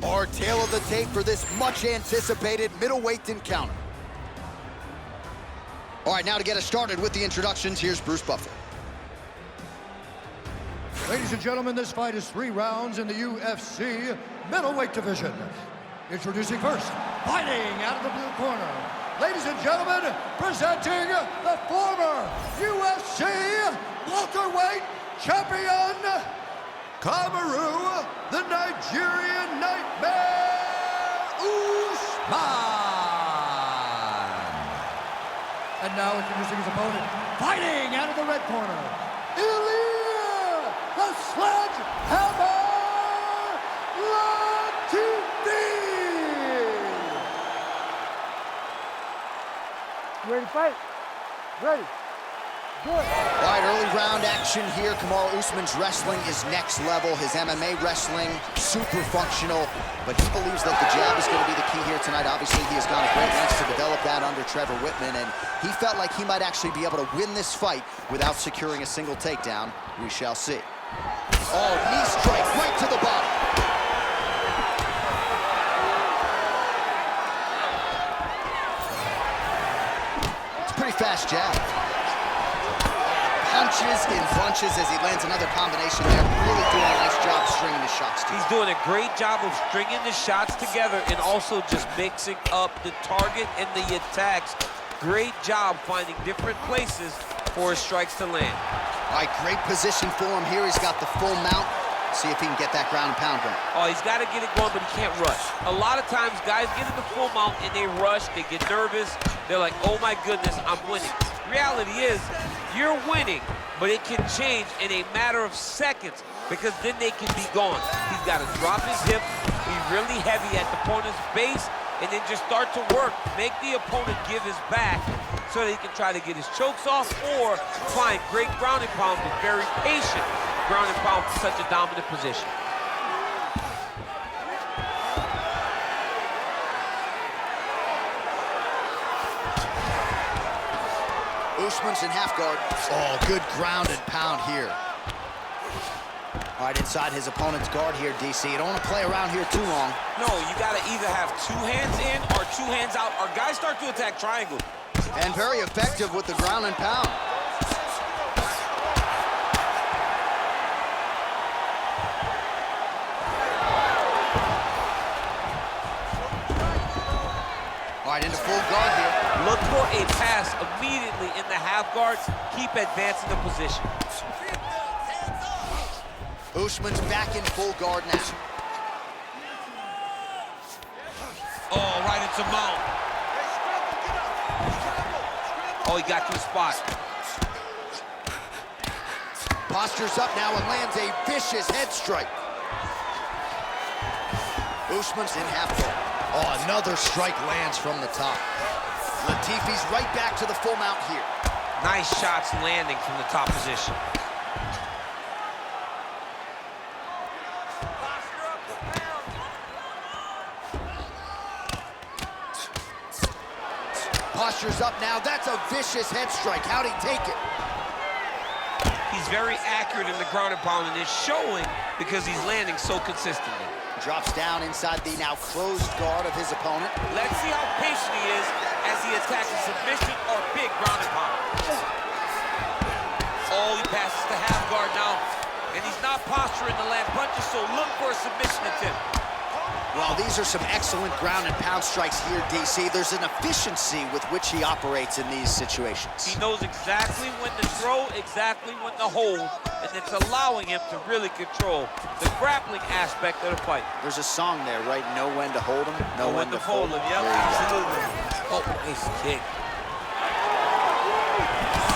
Our tail of the tape for this much-anticipated middleweight encounter. All right, now to get us started with the introductions, here's Bruce Buffer. Ladies and gentlemen, this fight is 3 rounds in the UFC middleweight division. Introducing first, fighting out of the blue corner. Ladies and gentlemen, presenting the former UFC welterweight champion, Kamaru, the Nigerian Nightmare, Usman. And now introducing his opponent, fighting out of the red corner, Ilir, the Sledgehammer, Latifi. Ready to fight? Ready. Good. All right, early round action here. Kamaru Usman's wrestling is next level. His MMA wrestling, super functional, but he believes that the jab is going to be the key here tonight. Obviously, he has gone to great lengths to develop that under Trevor Whitman, and he felt like he might actually be able to win this fight without securing a single takedown. We shall see. Oh, knee strike right to the bottom. It's a pretty fast jab. Punches in bunches as he lands another combination there. Really doing a nice job stringing the shots together. He's doing a great job of stringing the shots together and also just mixing up the target and the attacks. Great job finding different places for his strikes to land. All right, great position for him here. He's got the full mount. See if he can get that ground and pound going. Oh, he's got to get it going, but he can't rush. A lot of times, guys get in the full mount and they rush, they get nervous. They're like, oh my goodness, I'm winning. Reality is, you're winning, but it can change in a matter of seconds because then they can be gone. He's got to drop his hip, be really heavy at the opponent's base, and then just start to work. Make the opponent give his back so that he can try to get his chokes off or find great ground and pound with very patient ground and pound from such a dominant position. Usman's in half guard. Oh, good ground and pound here. All right, inside his opponent's guard here, DC. You don't want to play around here too long. No, you got to either have 2 hands in or 2 hands out, or guys start to attack triangle. And very effective with the ground and pound. All right, into full guard here. Look for a pass immediately in the half guards. Keep advancing the position. Usman's back in full guard now. Oh, right into mount. Oh, he got to the spot. Postures up now and lands a vicious head strike. Usman's in half guard. Oh, another strike lands from the top. Latifi's right back to the full mount here. Nice shots landing from the top position. Postures up now. That's a vicious head strike. How'd he take it? He's very accurate in the ground and pound, and it's showing because he's landing so consistently. Drops down inside the now closed guard of his opponent. Let's see how patient he is as he attacks a submission or big ground and pound. Oh, he passes to half guard now, and he's not posturing to land punches, so look for a submission attempt. Well, these are some excellent ground and pound strikes here, DC. There's an efficiency with which he operates in these situations. He knows exactly when to throw, exactly when to hold, and it's allowing him to really control the grappling aspect of the fight. There's a song there, right? Know when to hold him, know when to fold him. Yep, absolutely. Oh, nice kick.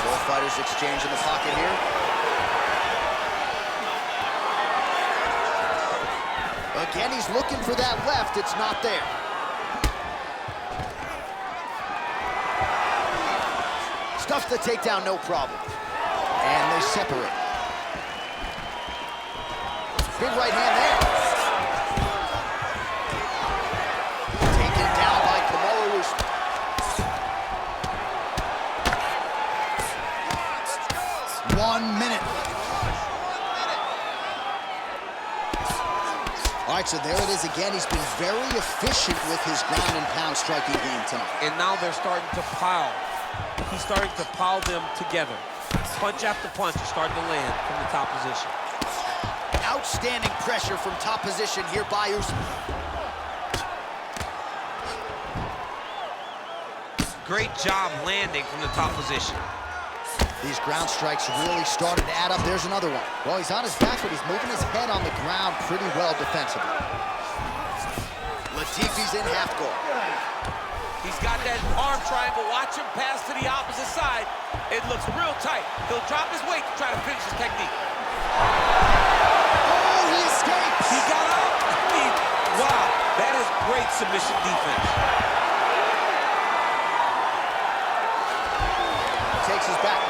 Both fighters exchange in the pocket here. Again, he's looking for that left. It's not there. Stuffs the takedown, no problem. And they separate. Big right hand there. Taken down by Kamaru Usman. 1 minute. All right, so there it is again. He's been very efficient with his ground and pound striking game tonight. And now they're starting to pile. He's starting to pile them together. Punch after punch is starting to land from the top position. Outstanding pressure from top position here by Usman. Great job landing from the top position. These ground strikes really started to add up. There's another one. Well, he's on his back, but he's moving his head on the ground pretty well defensively. Latifi's in half guard. He's got that arm triangle. Watch him pass to the opposite side. It looks real tight. He'll drop his weight to try to finish his technique. Oh, he escapes! He got out. I mean, wow, that is great submission defense. Takes his back.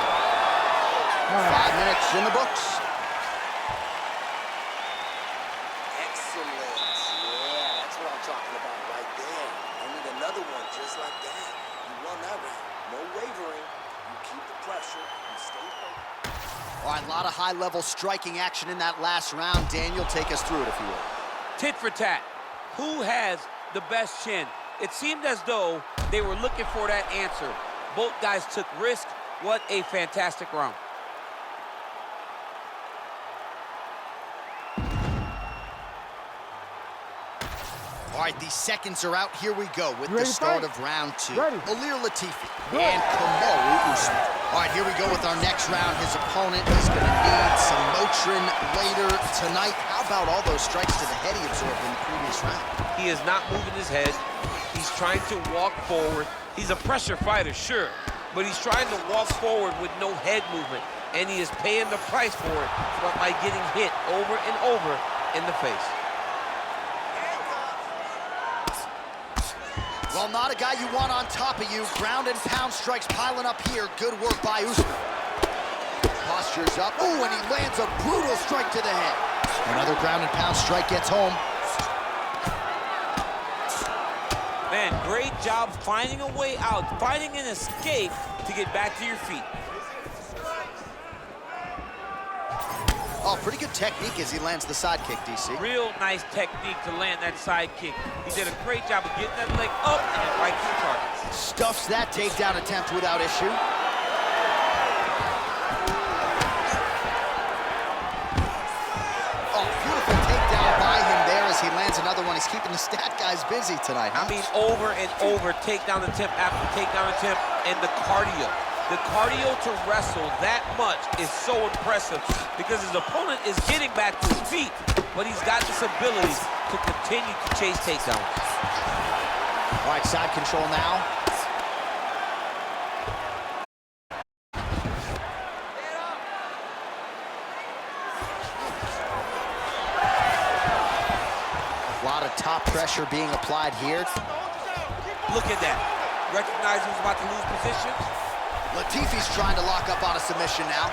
5 minutes in the books. Excellent. Yeah, that's what I'm talking about right there. I need another one just like that. You won that round. No wavering. You keep the pressure. You stay focused. All right, a lot of high-level striking action in that last round. Daniel, take us through it if you will. Tit for tat. Who has the best chin? It seemed as though they were looking for that answer. Both guys took risk. What a fantastic round. All right, these seconds are out. Here we go with the start of round 2. Ready. Ilir Latifi and Kamaru Usman. All right, here we go with our next round. His opponent is going to need some Motrin later tonight. How about all those strikes to the head he absorbed in the previous round? He is not moving his head. He's trying to walk forward. He's a pressure fighter, sure, but he's trying to walk forward with no head movement, and he is paying the price for it by getting hit over and over in the face. Well, not a guy you want on top of you. Ground and pound strikes piling up here. Good work by Usman. Postures up. Ooh, and he lands a brutal strike to the head. Another ground and pound strike gets home. Man, great job finding a way out, finding an escape to get back to your feet. Oh, pretty good technique as he lands the side kick, DC. Real nice technique to land that side kick. He did a great job of getting that leg up and then right to the target. Stuffs that takedown attempt without issue. Oh, beautiful takedown by him there as he lands another one. He's keeping the stat guys busy tonight, huh? I mean, over and over, takedown attempt after takedown attempt, and the cardio. The cardio to wrestle that much is so impressive because his opponent is getting back to his feet, but he's got this ability to continue to chase takedowns. All right, side control now. A lot of top pressure being applied here. Look at that. Recognize who's about to lose position. Latifi's trying to lock up on a submission now.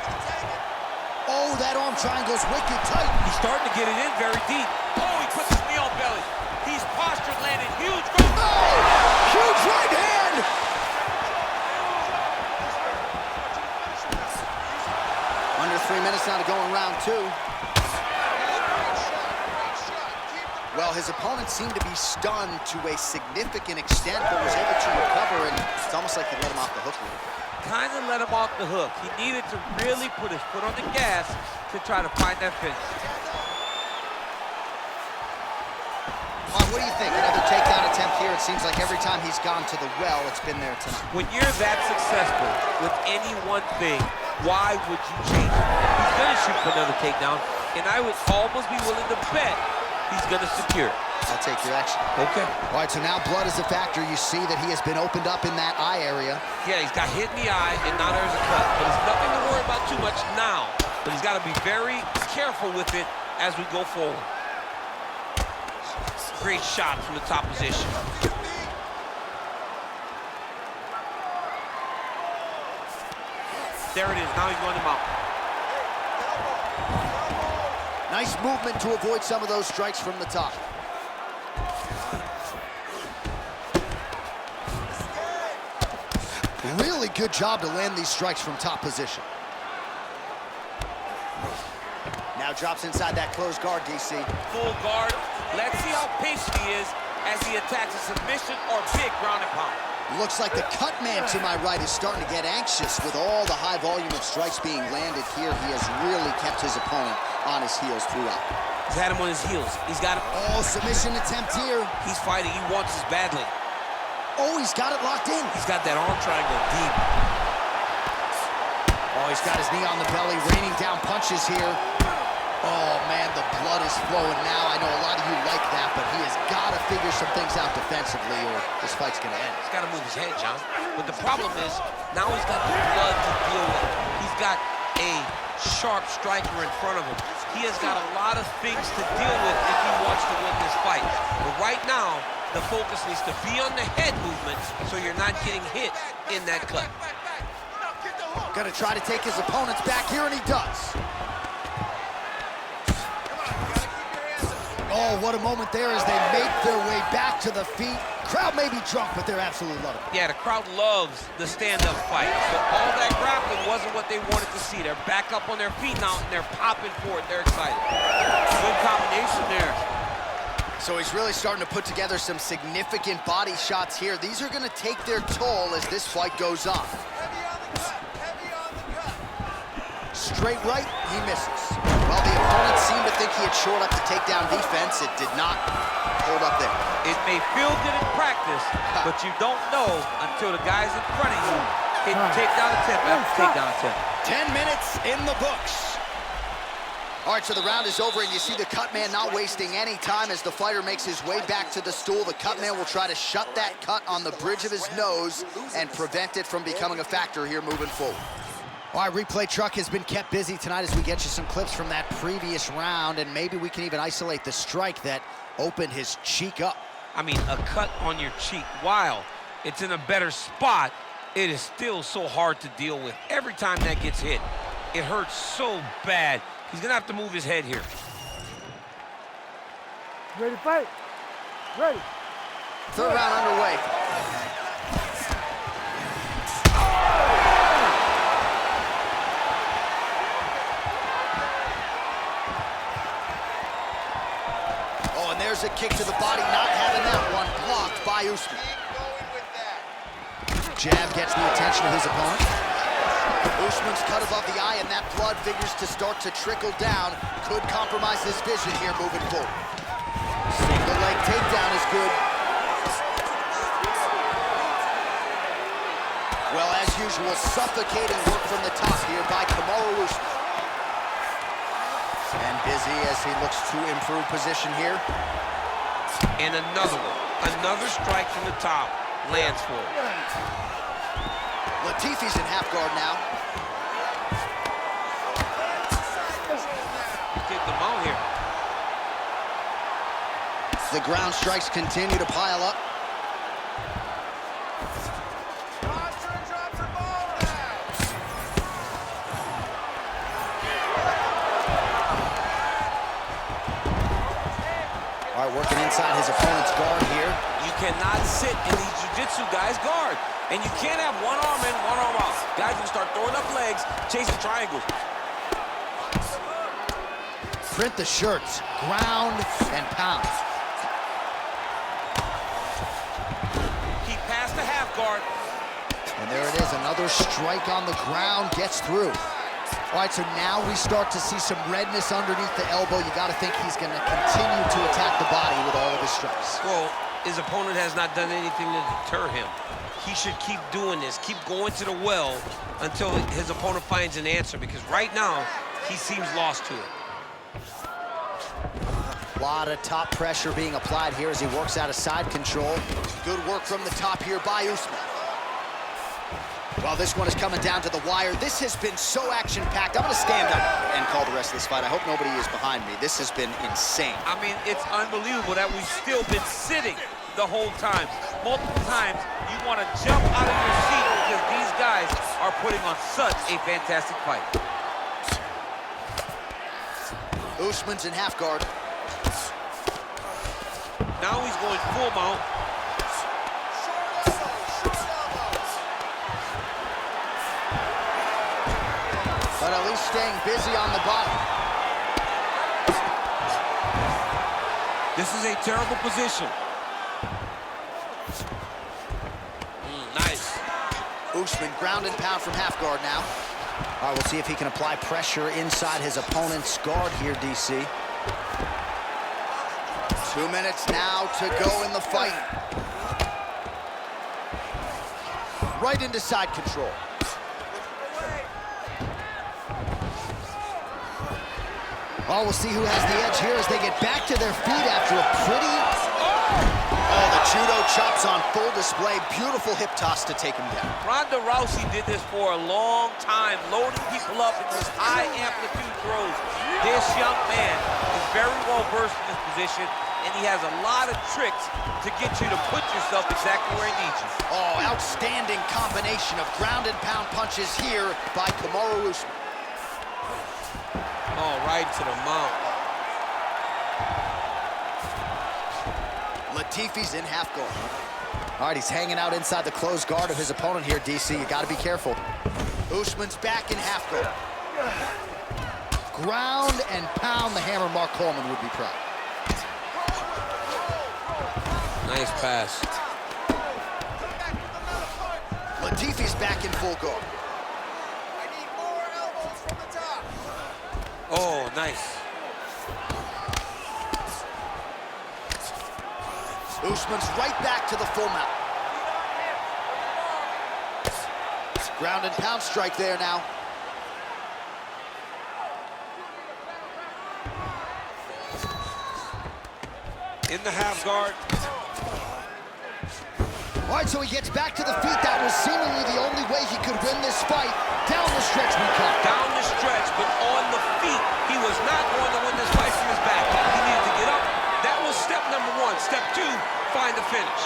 Oh, that arm triangle's wicked tight. He's starting to get it in very deep. Oh, he puts his knee on belly. He's postured, landing huge. Oh, huge right hand. Under 3 minutes now to go in round 2. Well, his opponent seemed to be stunned to a significant extent, but was able to recover, and it's almost like he let him off the hook a little bit. Kind of let him off the hook. He needed to really put his foot on the gas to try to find that finish. What do you think? Another takedown attempt here. It seems like every time he's gone to the well, it's been there tonight. When you're that successful with any one thing, why would you change it? He's going to shoot for another takedown, and I would almost be willing to bet he's going to secure it. I'll take your action. Okay. All right, so now blood is a factor. You see that he has been opened up in that eye area. Yeah, he's got hit in the eye, and now there's a cut. But it's nothing to worry about too much now. But he's got to be very careful with it as we go forward. Great shot from the top position. There it is. Now he's going him out. Nice movement to avoid some of those strikes from the top. Really good job to land these strikes from top position. Now Drops inside that closed guard, DC. Full guard. Let's see how patient he is as he attacks a submission or big ground and pound. Looks like the cut man to my right is starting to get anxious with all the high volume of strikes being landed here. He has really kept his opponent on his heels throughout. He's had him on his heels. He's got him. Oh, submission attempt here. He's fighting. He wants this badly. Oh, he's got it locked in. He's got that arm triangle deep. Oh, he's got his knee on the belly, raining down punches here. Oh, man, the blood is flowing now. I know a lot of you like that, but he has got to figure some things out defensively or this fight's going to end. He's got to move his head, John. But the problem is, now he's got the blood to deal with. He's got a sharp striker in front of him. He has got a lot of things to deal with if he wants to win this fight. But right now, the focus needs to be on the head movements so you're not getting hit in that cut. Gonna try to take his opponents back here, and he does. Oh, what a moment there as they make their way back to the feet. Crowd may be drunk, but they're absolutely loving it. Yeah, the crowd loves the stand-up fight. So all that grappling wasn't what they wanted to see. They're back up on their feet now, and they're popping for it. They're excited. Good combination there. So he's really starting to put together some significant body shots here. These are going to take their toll as this fight goes on. Straight right, he misses. Well, the opponent seemed to think he had shored up the takedown defense. It did not hold up there. It may feel good in practice, but you don't know until the guy's in front of you hit takedown attempt after takedown attempt. 10 minutes in the books. All right, so the round is over, and you see the cut man not wasting any time as the fighter makes his way back to the stool. The cut man will try to shut that cut on the bridge of his nose and prevent it from becoming a factor here moving forward. All right, replay truck has been kept busy tonight as we get you some clips from that previous round, and maybe we can even isolate the strike that opened his cheek up. I mean, a cut on your cheek, while it's in a better spot, it is still so hard to deal with. Every time that gets hit, it hurts so bad. He's gonna have to move his head here. Ready to fight? Ready. Third round underway. Oh, and there's a kick to the body, not having that one blocked by Usman. Jab gets the attention of his opponent. Usman's cut above the eye, and that blood figures to start to trickle down. Could compromise his vision here moving forward. Single leg takedown is good. Well, as usual, suffocating work from the top here by Kamaru Usman. And busy as he looks to improve position here. And another one. Another strike from the top lands for him. Latifi's in half guard now. Take them out here. The ground strikes continue to pile up. All right, working inside his opponent's guard here. You cannot sit in these jiu-jitsu guys' guard. And you can't have one arm in, one arm out. Guys will start throwing up legs, chasing triangles. Print the shirts, ground and pound. Keep past the half guard. And there it is, another strike on the ground, gets through. All right, so now we start to see some redness underneath the elbow. You got to think he's going to continue to attack the body with all of his strikes. Well, his opponent has not done anything to deter him. He should keep doing this, keep going to the well until his opponent finds an answer, because right now, he seems lost to it. A lot of top pressure being applied here as he works out of side control. Good work from the top here by Usman. Well, this one is coming down to the wire. This has been so action-packed. I'm going to stand up and call the rest of this fight. I hope nobody is behind me. This has been insane. I mean, it's unbelievable that we've still been sitting the whole time. Multiple times, you want to jump out of your seat because these guys are putting on such a fantastic fight. Usman's in half guard. Now he's going full mount. But at least staying busy on the bottom. This is a terrible position. Nice. Usman ground and pound from half guard now. All right, we'll see if he can apply pressure inside his opponent's guard here, DC. 2 minutes now to go in the fight. Right into side control. Oh, we'll see who has the edge here as they get back to their feet after a pretty... Oh, the judo chops on full display. Beautiful hip toss to take him down. Ronda Rousey did this for a long time, loading people up in those high amplitude throws. This young man is very well versed in this position, and he has a lot of tricks to get you to put yourself exactly where he needs you. Oh, outstanding combination of ground and pound punches here by Kamaru Usman. Oh, right to the mount. Latifi's in half guard. All right, he's hanging out inside the closed guard of his opponent here, DC. You got to be careful. Usman's back in half guard. Ground and pound. The hammer Mark Coleman would be proud. Nice pass. Latifi's back in full guard. Oh, nice. Usman's right back to the full mount. Ground and pound strike there now. In the half guard. All right, so he gets back to the feet. That was seemingly the only way he could win this fight. Down the stretch we come. Down the stretch, but on the feet, he was not going to win this fight from his back. He needed to get up. That was step number one. Step two, find the finish.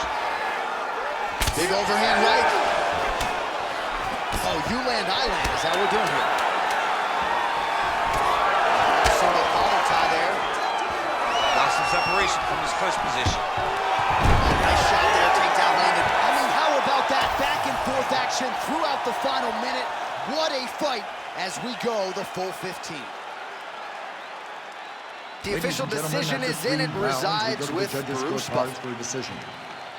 Big overhand right. Oh, you land, I land. Is that what we're doing here? Single collar tie there. Got some separation from his clinch position. Nice shot there, takedown landed. I mean, how about that back and forth action throughout the final minute? What a fight as we go the full 15. The official decision is in. It resides with Bruce Buffer.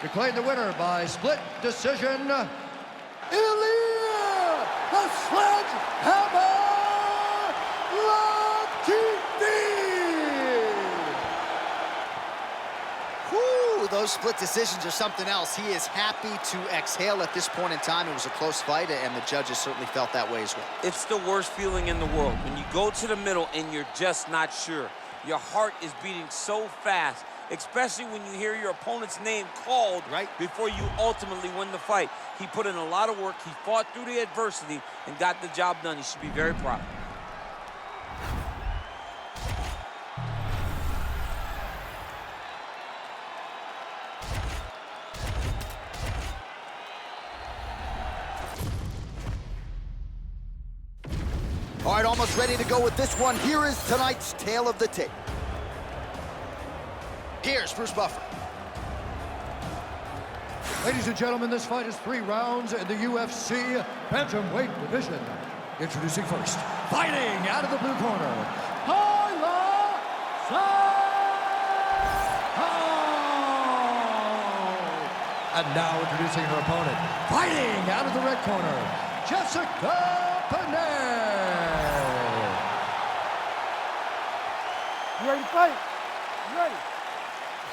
Declaring the winner by split decision, Ilir, the Sledgehammer Latifi! Whew, those split decisions are something else. He is happy to exhale at this point in time. It was a close fight, and the judges certainly felt that way as well. It's the worst feeling in the world when you go to the middle and you're just not sure. Your heart is beating so fast, especially when you hear your opponent's name called right before you ultimately win the fight. He put in a lot of work. He fought through the adversity and got the job done. He should be very proud. All right, almost ready to go with this one. Here is tonight's tale of the tape. Here's Bruce Buffer. Ladies and gentlemen, this fight is 3 rounds in the UFC bantamweight division. Introducing first, fighting out of the blue corner, Talia. And now introducing her opponent, fighting out of the red corner, Jessica Penne. You ready to fight? You ready?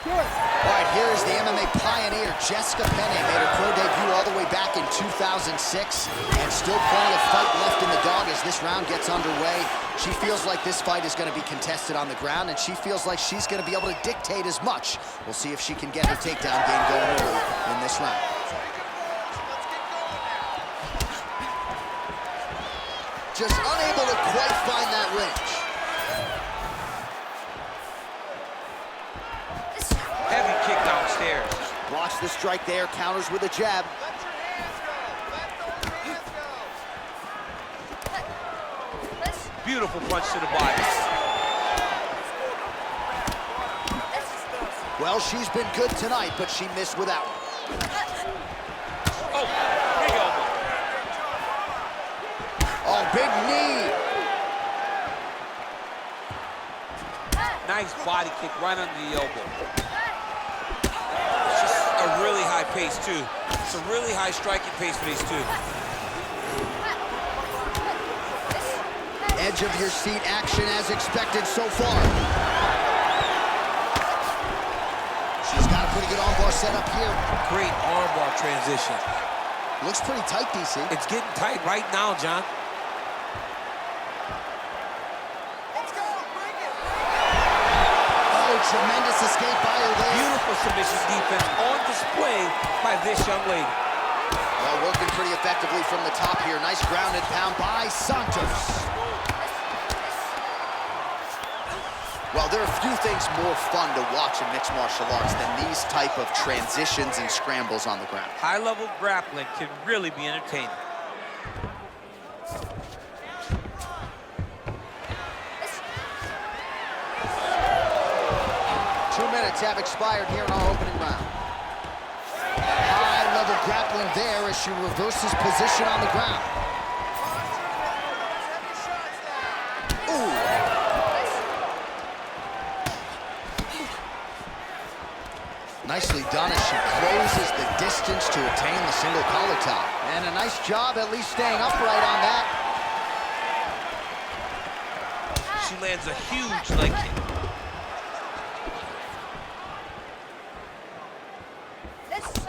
Good. All right, here is the MMA pioneer, Jessica Penne. Made her pro debut all the way back in 2006, and still plenty of fight left in the dog as this round gets underway. She feels like this fight is going to be contested on the ground, and she feels like she's going to be able to dictate as much. We'll see if she can get her takedown game going early in this round. Just unable to quite find that range. Heavy kick downstairs. Watch the strike there, counters with a jab. Beautiful punch to the body. Well, she's been good tonight, but she missed with that one. Oh, big elbow. Oh, big knee. Nice body kick right under the elbow. It's just a really high pace, too. It's a really high striking pace for these two. Edge of your seat action as expected so far. She's got a pretty good armbar set up here. Great armbar transition. Looks pretty tight, DC. It's getting tight right now, John. Oh, tremendous escape by her there. Beautiful submission defense on display by this young lady. Well, working pretty effectively from the top here. Nice grounded pound by Santos. Well, there are few things more fun to watch in mixed martial arts than these type of transitions and scrambles on the ground. High-level grappling can really be entertaining. 2 minutes have expired here in our opening round. High-level grappling there as she reverses position on the ground. Ooh. Nicely done as she closes the distance to attain the single collar top. And a nice job at least staying upright on that. She lands a huge leg kick.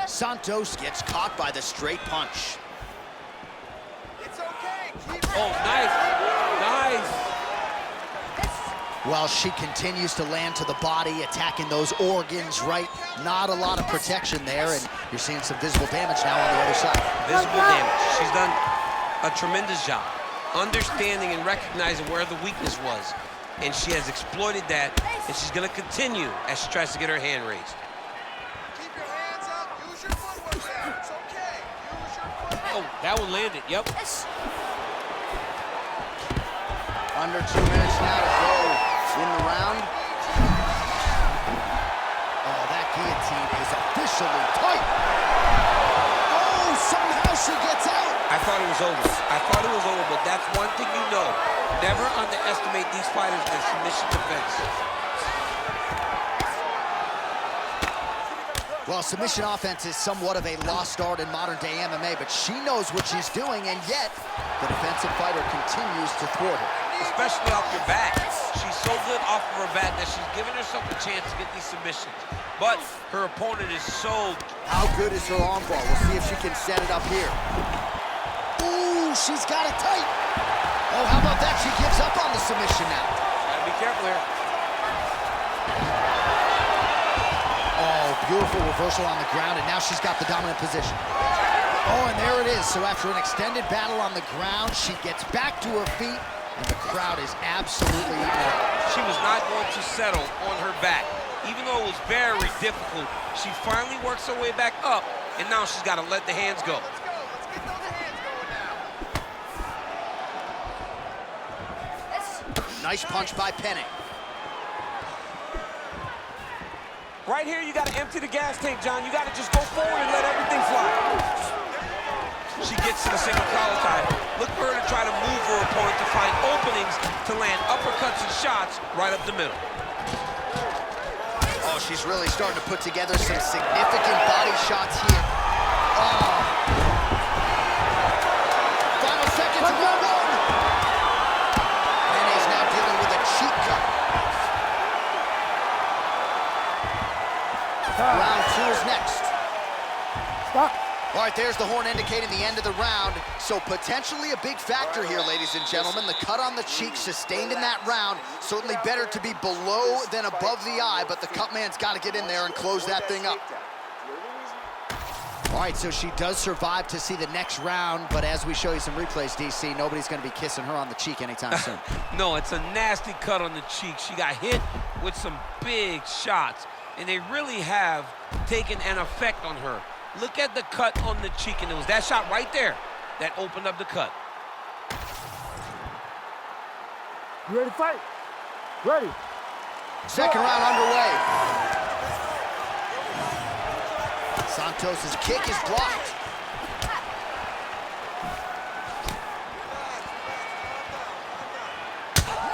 Santos gets caught by the straight punch. It's okay. Oh, nice. Nice. While she continues to land to the body, attacking those organs, right? Not a lot of protection there, and you're seeing some visible damage now on the other side. Visible damage. She's done a tremendous job understanding and recognizing where the weakness was. And she has exploited that, and she's going to continue as she tries to get her hand raised. Keep your hands up. Use your footwork there. It's okay. Use your footwork. Oh, that one landed. Yep. Under 2 minutes now to go in the round. Oh, that guillotine is officially tight. Oh, somehow she gets out. I thought it was over. I thought it was over, but that's one thing you know. Never underestimate these fighters in submission defense. Well, submission offense is somewhat of a lost art in modern-day MMA, but she knows what she's doing, and yet the defensive fighter continues to thwart her. Especially off your back. She's so good off of her back that she's giving herself a chance to get these submissions. But her opponent is so... How good is her armbar? We'll see if she can set it up here. Ooh, she's got it tight. Oh, how about that? She gives up on the submission now. Gotta be careful here. Oh, beautiful reversal on the ground, and now she's got the dominant position. Oh, and there it is. So after an extended battle on the ground, she gets back to her feet, and the crowd is absolutely eating it up. She was not going to settle on her back. Even though it was very difficult, she finally works her way back up, and now she's got to let the hands go. Let's go. Let's get those hands going now. Nice punch by Penne. Right here, you got to empty the gas tank, John. You got to just go forward and let everything fly. She gets to the single collar tie. Look for her to try to move her opponent to find openings to land uppercuts and shots right up the middle. Oh, she's really starting to put together some significant body shots here. Oh. Final seconds of round one. Penne's now dealing with a cheek cut. Round two is next. Stop. All right, there's the horn indicating the end of the round. So potentially a big factor here, ladies and gentlemen. The cut on the cheek sustained in that round. Certainly better to be below than above the eye, but the cut man's got to get in there and close that thing up. All right, so she does survive to see the next round, but as we show you some replays, DC, nobody's going to be kissing her on the cheek anytime soon. No, it's a nasty cut on the cheek. She got hit with some big shots, and they really have taken an effect on her. Look at the cut on the cheek, and it was that shot right there that opened up the cut. You ready to fight? Ready. Second round underway. Santos' kick is blocked.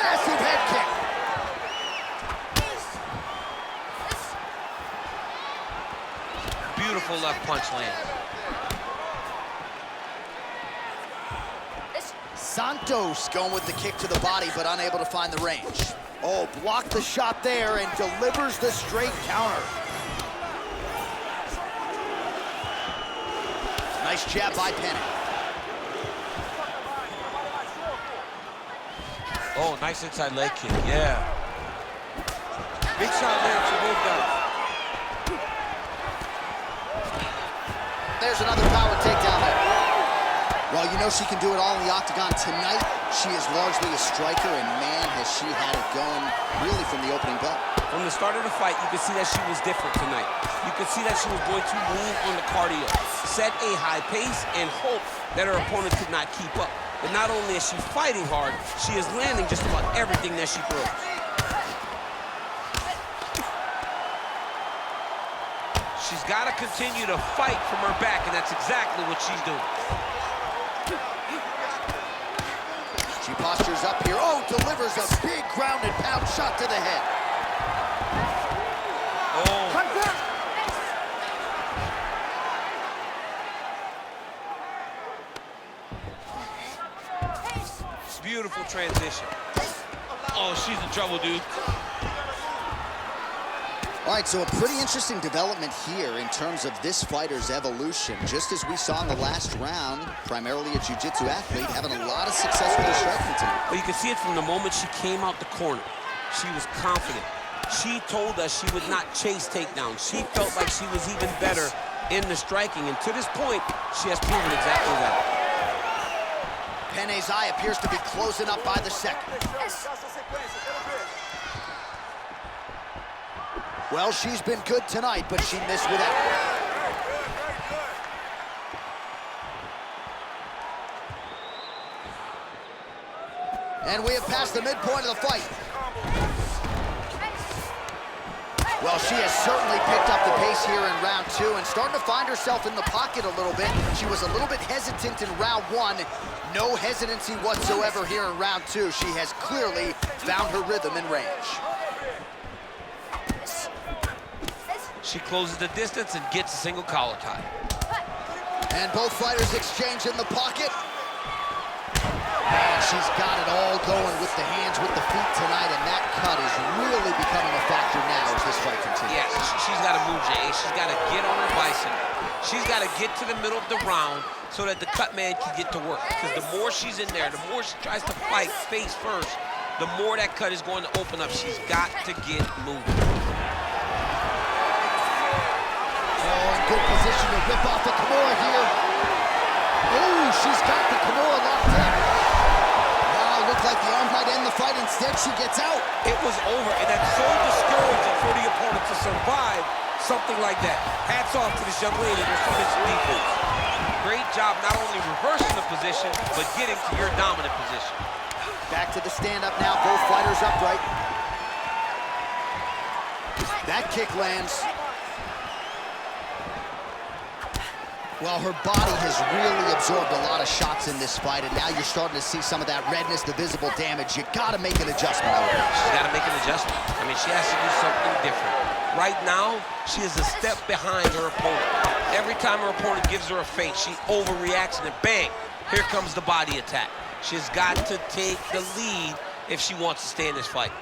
Massive head kick. Beautiful left punch lands. Santos going with the kick to the body, but unable to find the range. Oh, blocked the shot there and delivers the straight counter. Nice jab by Penne. Oh, nice inside leg kick, yeah. Big shot lands for both guys. There's another power takedown there. Well, you know she can do it all in the octagon tonight. She is largely a striker, and man, has she had it going really from the opening bell. From the start of the fight, you could see that she was different tonight. You could see that she was going to move on the cardio, set a high pace, and hope that her opponent could not keep up. But not only is she fighting hard, she is landing just about everything that she throws. She's got to continue to fight from her back, and that's exactly what she's doing. She postures up here. Oh, delivers a big ground and pound shot to the head. Oh. Beautiful transition. Oh, she's in trouble, dude. All right, so a pretty interesting development here in terms of this fighter's evolution. Just as we saw in the last round, primarily a jiu-jitsu athlete, having a lot of success with her striking tonight. Well, you can see it from the moment she came out the corner. She was confident. She told us she would not chase takedowns. She felt like she was even better in the striking, and to this point, she has proven exactly that. Penne's eye appears to be closing up by the second. Well, she's been good tonight, but she missed with that. And we have passed the midpoint of the fight. Well, she has certainly picked up the pace here in round two and starting to find herself in the pocket a little bit. She was a little bit hesitant in round one. No hesitancy whatsoever here in round two. She has clearly found her rhythm and range. She closes the distance and gets a single collar tie. And both fighters exchange in the pocket. Man, she's got it all going with the hands, with the feet tonight, and that cut is really becoming a factor now as this fight continues. Yeah, she's got to move, Jay. She's got to get on her bicycle. She's got to get to the middle of the round so that the cut man can get to work. Because the more she's in there, the more she tries to fight face first, the more that cut is going to open up. She's got to get moving. Oh, in good position to rip off the Kimura here. Oh, she's got the Kimura locked in. Looked like the arm might end the fight. Instead, she gets out. It was over, and that's so discouraging for the opponent to survive something like that. Hats off to this young lady for submission defense. Great job not only reversing the position, but getting to your dominant position. Back to the stand-up now. Both fighters upright. That kick lands. Well, her body has really absorbed a lot of shots in this fight, and now you're starting to see some of that redness, the visible damage. You got to make an adjustment. She's got to make an adjustment. I mean, she has to do something different. Right now, she is a step behind her opponent. Every time her opponent gives her a feint, she overreacts, and then bang, here comes the body attack. She's got to take the lead if she wants to stay in this fight.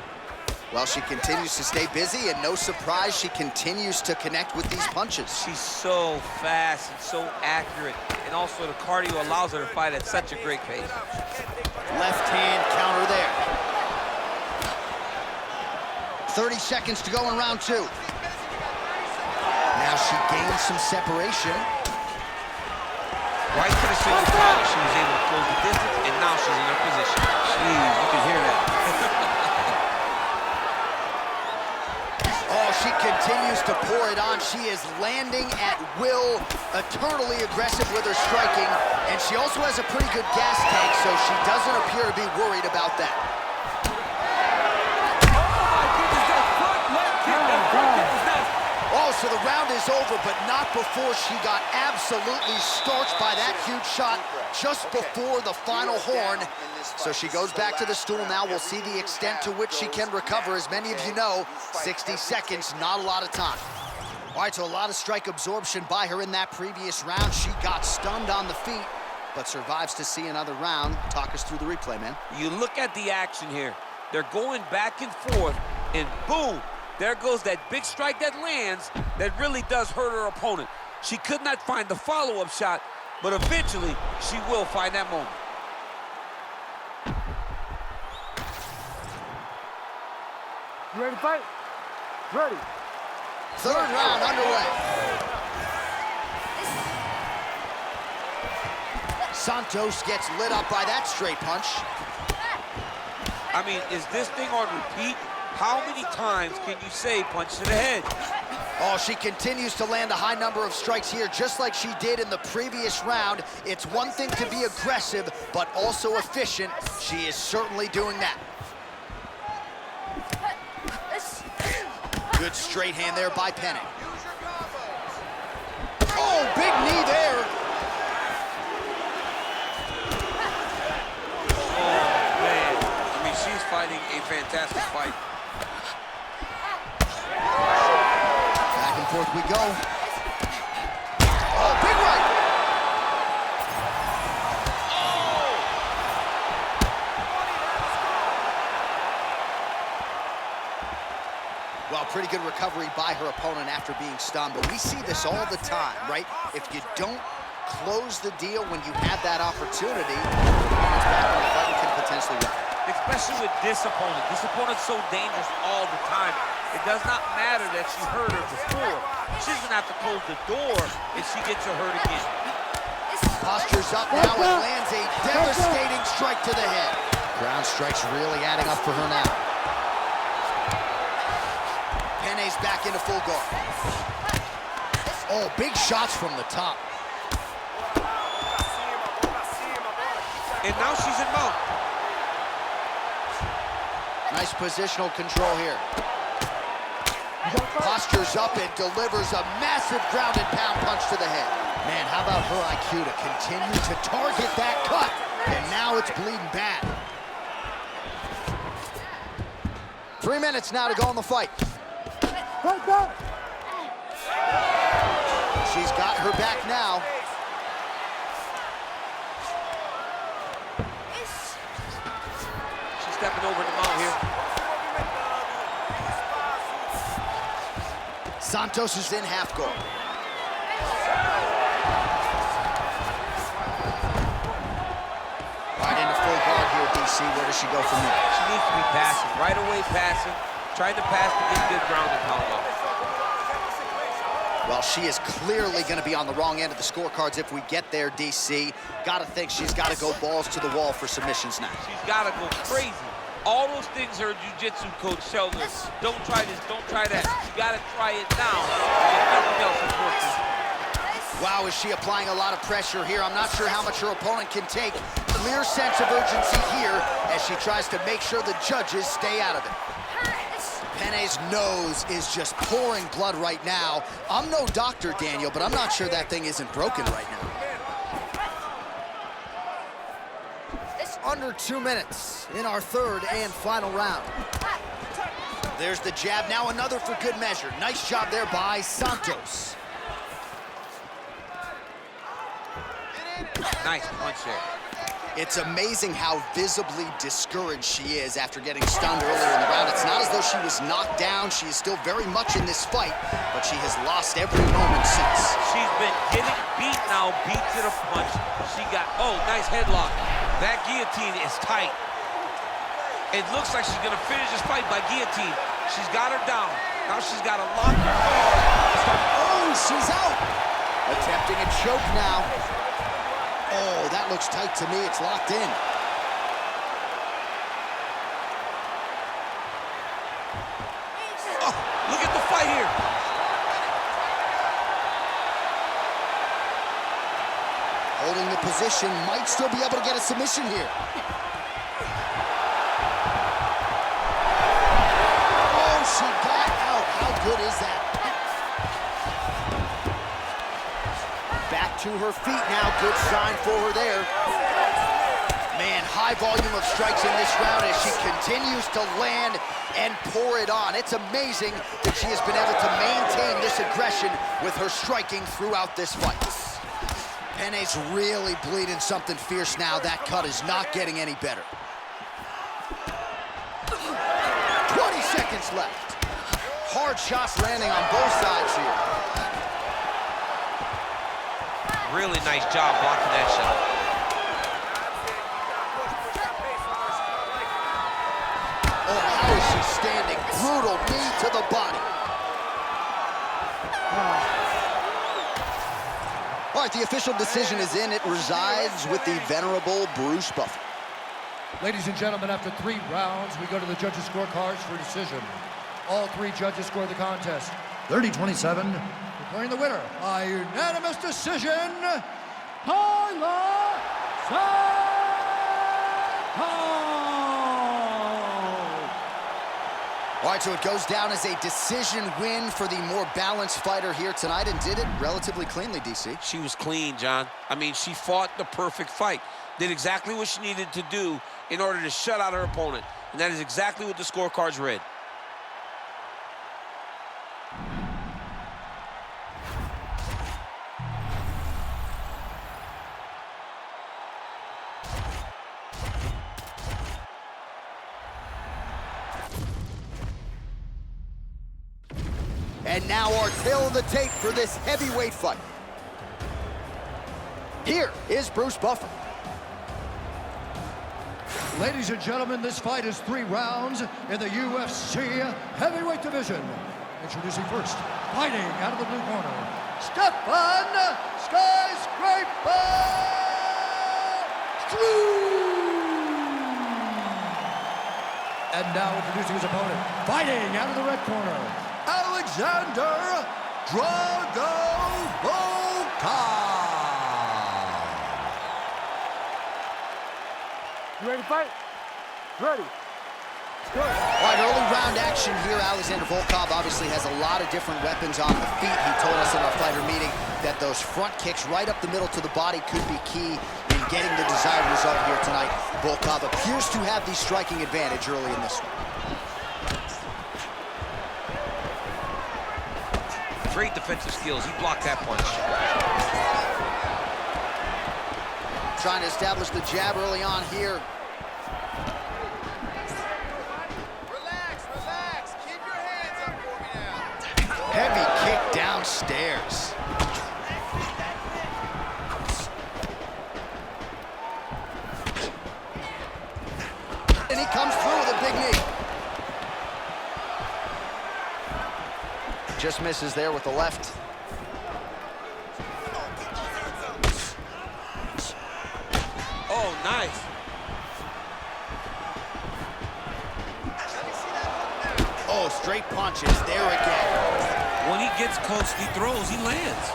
Well, she continues to stay busy, and no surprise, she continues to connect with these punches. She's so fast and so accurate, and also the cardio allows her to fight at such a great pace. Left hand counter there. 30 seconds to go in round two. Now she gains some separation. Right to the single collar, she was able to close the distance, and now she's in her position. Jeez, you can hear that. Oh, she continues to pour it on. She is landing at will, eternally aggressive with her striking, and she also has a pretty good gas tank, so she doesn't appear to be worried about that. Oh, so the round is over, but not before she got absolutely starched by that huge shot just before the final horn. So she goes back to the stool now. We'll see the extent to which she can recover. As many of you know, 60 seconds, not a lot of time. All right, so a lot of strike absorption by her in that previous round. She got stunned on the feet, but survives to see another round. Talk us through the replay, man. You look at the action here. They're going back and forth, and boom, there goes that big strike that lands that really does hurt her opponent. She could not find the follow-up shot, but eventually she will find that moment. You ready to fight? Ready. Third round underway. Santos gets lit up by that straight punch. I mean, is this thing on repeat? How many times can you say punch to the head? Oh, she continues to land a high number of strikes here, just like she did in the previous round. It's one thing to be aggressive, but also efficient. She is certainly doing that. Good straight hand there by Penne. Oh, big knee there. Oh, man. I mean, she's fighting a fantastic fight. Back and forth we go. Oh, big right. Well, pretty good recovery by her opponent after being stunned, but we see this all the time, right? If you don't close the deal when you have that opportunity, it's back in the fight and can potentially win. Especially with this opponent. This opponent's so dangerous all the time. It does not matter that she hurt her before. She's gonna have to close the door if she gets her hurt again. Postures up now and lands a devastating strike to the head. Ground strikes really adding up for her now. Penne's back into full guard. Oh, big shots from the top. And now she's in mount. Nice positional control here. Postures up and delivers a massive ground and pound punch to the head. Man, how about her IQ to continue to target that cut? And now it's bleeding bad. 3 minutes now to go in the fight. She's got her back now. She's stepping over the mount here. Santos is in half guard. Right into full guard here, DC. Where does she go from there? She needs to be passing, right away passing, trying to pass to get good ground and pound off. Well, she is clearly going to be on the wrong end of the scorecards if we get there, DC. Got to think she's got to go balls to the wall for submissions now. She's got to go crazy. All those things her jiu-jitsu coach tells her, don't try this, don't try that. You got to try it now. Nothing else is working. Wow, is she applying a lot of pressure here? I'm not sure how much her opponent can take. Clear sense of urgency here as she tries to make sure the judges stay out of it. Penne's nose is just pouring blood right now. I'm no doctor, Daniel, but I'm not sure that thing isn't broken right now. Under 2 minutes in our third and final round. There's the jab, now another for good measure. Nice job there by Santos. Nice punch there. It's amazing how visibly discouraged she is after getting stunned earlier in the round. It's not as though she was knocked down. She is still very much in this fight, but she has lost every moment since. She's been getting beat now, beat to the punch. She got, oh, nice headlock. That guillotine is tight. It looks like she's gonna finish this fight by guillotine. She's got her down. Now she's got to lock her guard. Oh, she's out. Attempting a choke now. Oh, that looks tight to me. It's locked in. Oh, look at the fight here. Holding the position, might still be able to get a submission here. Oh, she got out. How good is that? Back to her feet now. Good sign for her there. Man, high volume of strikes in this round as she continues to land and pour it on. It's amazing that she has been able to maintain this aggression with her striking throughout this fight. Penne's really bleeding something fierce now. That cut is not getting any better. 20 seconds left. Hard shots landing on both sides here. Really nice job blocking that shot. Oh, how is she standing? Brutal knee to the body. All right, the official decision is in. It resides with the venerable Bruce Buffer. Ladies and gentlemen, after 3 rounds, we go to the judges' scorecards for decision. All 3 judges score the contest 30-27, declaring the winner by unanimous decision, Talia Santos. All right, so it goes down as a decision win for the more balanced fighter here tonight, and did it relatively cleanly, DC. She was clean, John. I mean, she fought the perfect fight. Did exactly what she needed to do in order to shut out her opponent. And that is exactly what the scorecards read. And now our tale of the tape for this heavyweight fight. Here is Bruce Buffer. Ladies and gentlemen, this fight is 3 rounds in the UFC heavyweight division. Introducing first, fighting out of the blue corner, Stefan Skyscraper Struve. And now introducing his opponent, fighting out of the red corner, Alexander Volkov. You ready to fight? Ready. All right, early round action here. Alexander Volkov obviously has a lot of different weapons on the feet. He told us in our fighter meeting that those front kicks right up the middle to the body could be key in getting the desired result here tonight. Volkov appears to have the striking advantage early in this one. Great defensive skills. He blocked that punch. Trying to establish the jab early on here. Relax. Keep your hands up for me now. Heavy kick downstairs. And he comes through with a big knee. Just misses there with the left. Oh, nice. Oh, straight punches there again. When he gets close, he throws, he lands.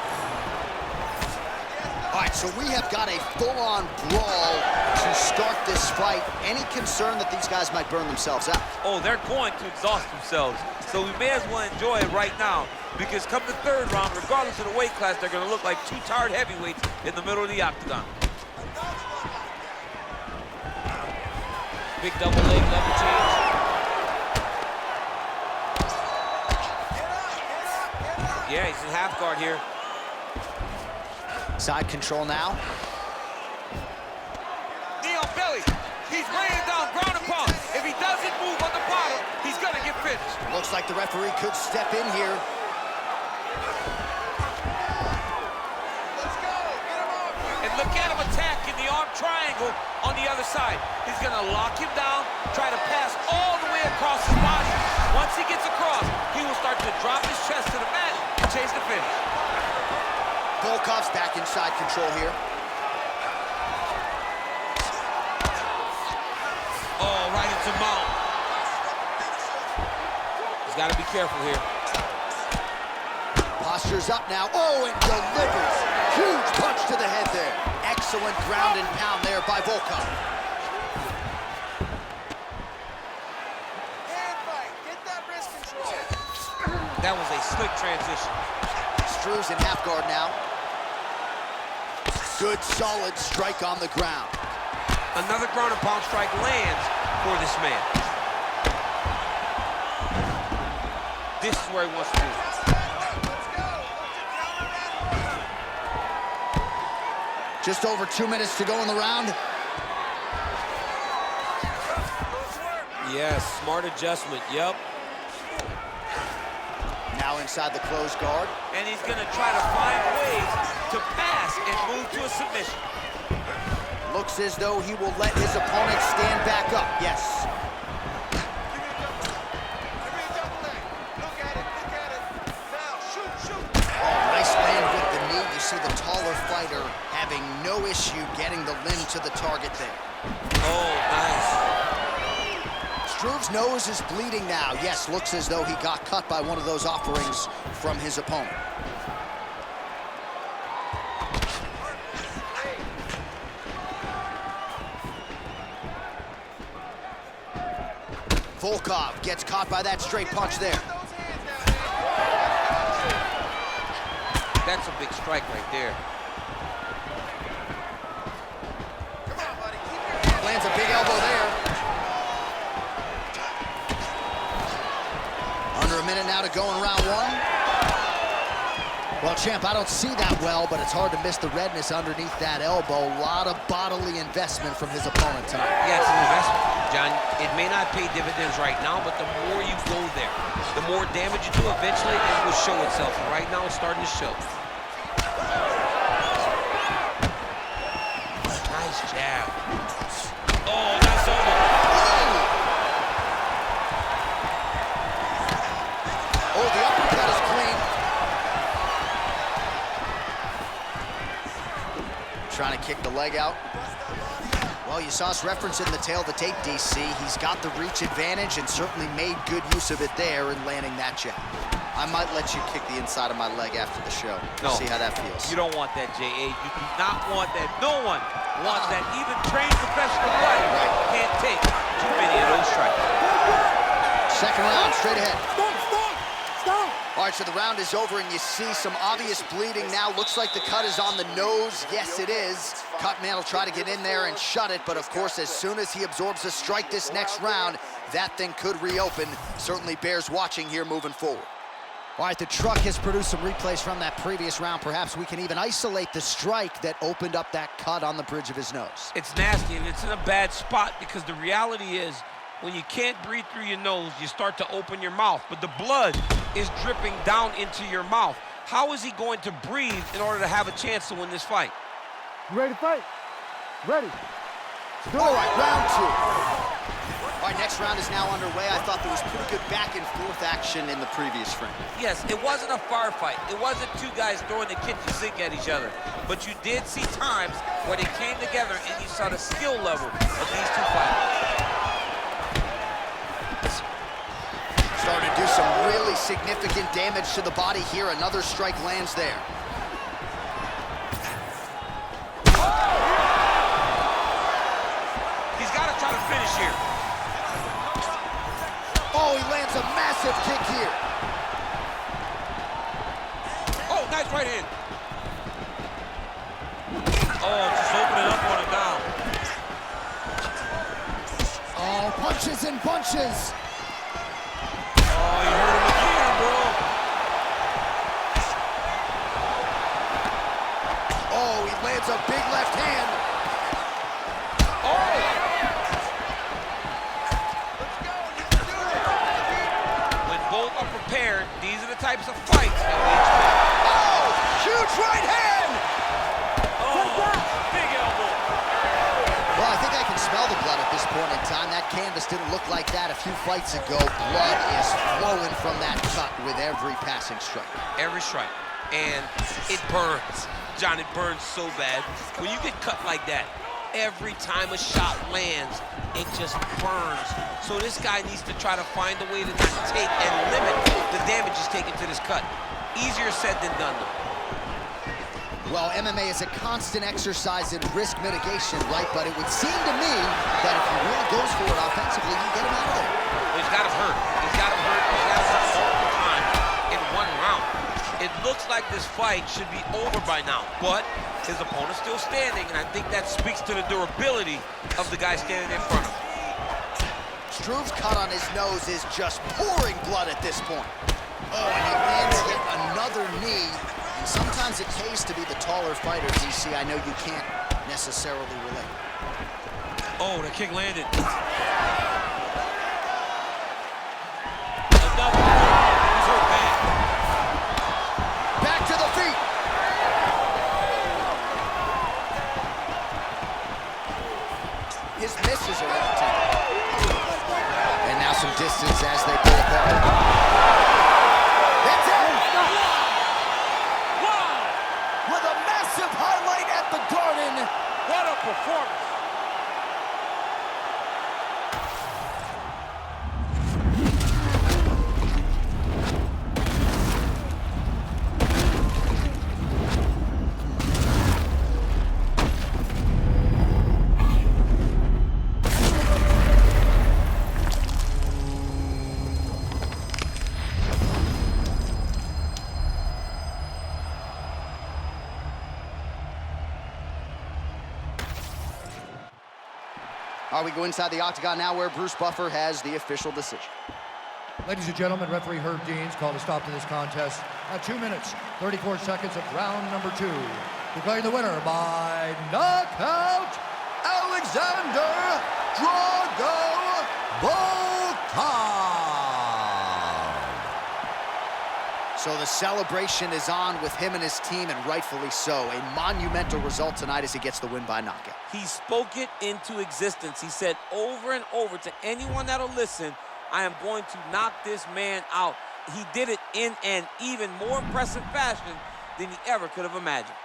All right, so we have got a full-on brawl to start this fight. Any concern that these guys might burn themselves out? Oh, they're going to exhaust themselves. So we may as well enjoy it right now, because come the 3rd round, regardless of the weight class, they're going to look like 2 tired heavyweights in the middle of the octagon. Big double leg level change. Yeah, he's in half guard here. Side control now. Knee on belly. He's laying down ground and pound. If he doesn't move on the bottom, he's gonna get finished. Looks like the referee could step in here. Let's go. Get him off. And look at him attacking the arm triangle on the other side. He's gonna lock him down, try to pass all the way across his body. Once he gets across, he will start to drop his chest to the mat and chase the finish. Volkov's back inside control here. Oh, right into mount. He's got to be careful here. Posture's up now. Oh, and delivers. Huge punch to the head there. Excellent ground and pound there by Volkov. Hand fight. Get that wrist control. That was a slick transition. Struve's in half guard now. Good, solid strike on the ground. Another ground and pound strike lands for this man. this is where he wants to be. Just over 2 minutes to go in the round. Yes, smart adjustment, yep. Now inside the closed guard. And he's gonna try to find ways to pass and move to a submission. Looks as though he will let his opponent stand back up, yes. Oh, nice land with the knee. You see the taller fighter having no issue getting the limb to the target there. Oh, nice. Struve's nose is bleeding now. Yes, looks as though he got cut by one of those offerings from his opponent. Volkov gets caught by that straight punch there. That's a big strike right there. Lands a big elbow there. Under a minute now to go in round one. Well, champ, I don't see that well, but it's hard to miss the redness underneath that elbow. A lot of bodily investment from his opponent tonight. Yeah, it's an investment, John. It may not pay dividends right now, but the more you go there, the more damage you do, eventually it will show itself. And right now, it's starting to show. Nice jab. Oh, nice elbow. Oh, the uppercut is clean. Trying to kick the leg out. Well, you saw us referencing the tail of the tape, DC. He's got the reach advantage and certainly made good use of it there in landing that jab. I might let you kick the inside of my leg after the show. No. See how that feels. You don't want that, J.A. You do not want that. No one wants that. Even trained professional fighters can't take too many of those strikes. Second round, straight ahead. Stop! All right, so the round is over, and you see some obvious bleeding now. Looks like the cut is on the nose. Yes, it is. Cutman will try to get in there and shut it, but of course, as soon as he absorbs a strike this next round, that thing could reopen. Certainly bears watching here moving forward. All right, the truck has produced some replays from that previous round. Perhaps we can even isolate the strike that opened up that cut on the bridge of his nose. It's nasty, and it's in a bad spot because the reality is when you can't breathe through your nose, you start to open your mouth, but the blood is dripping down into your mouth. How is he going to breathe in order to have a chance to win this fight? You ready to fight? Ready. All right, round two. All right, next round is now underway. I thought there was pretty good back and forth action in the previous frame. Yes, it wasn't a firefight. It wasn't two guys throwing the kitchen sink at each other. But you did see times where they came together and you saw the skill level of these two fighters. Starting to do some really significant damage to the body here. Another strike lands there. He's got to try to finish here. Oh, he lands a massive kick here. Oh, nice right hand. Oh, just opening up on it now. Oh, punches and bunches. Oh, you hurt him again, bro. Oh, he lands a big left hand. Oh! When both are prepared, these are the types of fights that we expect. Oh, huge right hand. Oh, big elbow. Well, I think I can smell the blood at this point in time. That canvas didn't look like that a few fights ago. Blood is flowing from that cut with every passing strike. Every strike. And it burns. John, it burns so bad. When you get cut like that, every time a shot lands, it just burns. So this guy needs to try to find a way to not take and limit the damage he's taken to this cut. Easier said than done, though. Well, MMA is a constant exercise in risk mitigation, right? But it would seem to me that if he really goes for it offensively, you get him out of there. He's got him hurt. He's got him hurt. He's got him hurt multiple times in one round. It looks like this fight should be over by now, but his opponent's still standing, and I think that speaks to the durability of the guy standing in front of him. Struve's cut on his nose is just pouring blood at this point. Oh, and he lands yet another knee. And sometimes it pays to be the taller fighter, DC. I know you can't necessarily relate. Oh, the kick landed. Back to the feet. His misses are entertaining. And now some distance as they pull apart. That's it! Wow! With a massive highlight at the Garden. What a performance! All right, we go inside the octagon now where Bruce Buffer has the official decision. Ladies and gentlemen, referee Herb Deans called a stop to this contest at 2 minutes, 34 seconds of round number 2. Declaring the winner by knockout, Alexander Drago Volkov. So the celebration is on with him and his team, and rightfully so. A monumental result tonight as he gets the win by knockout. He spoke it into existence. He said over and over to anyone that'll listen, I am going to knock this man out. He did it in an even more impressive fashion than he ever could have imagined.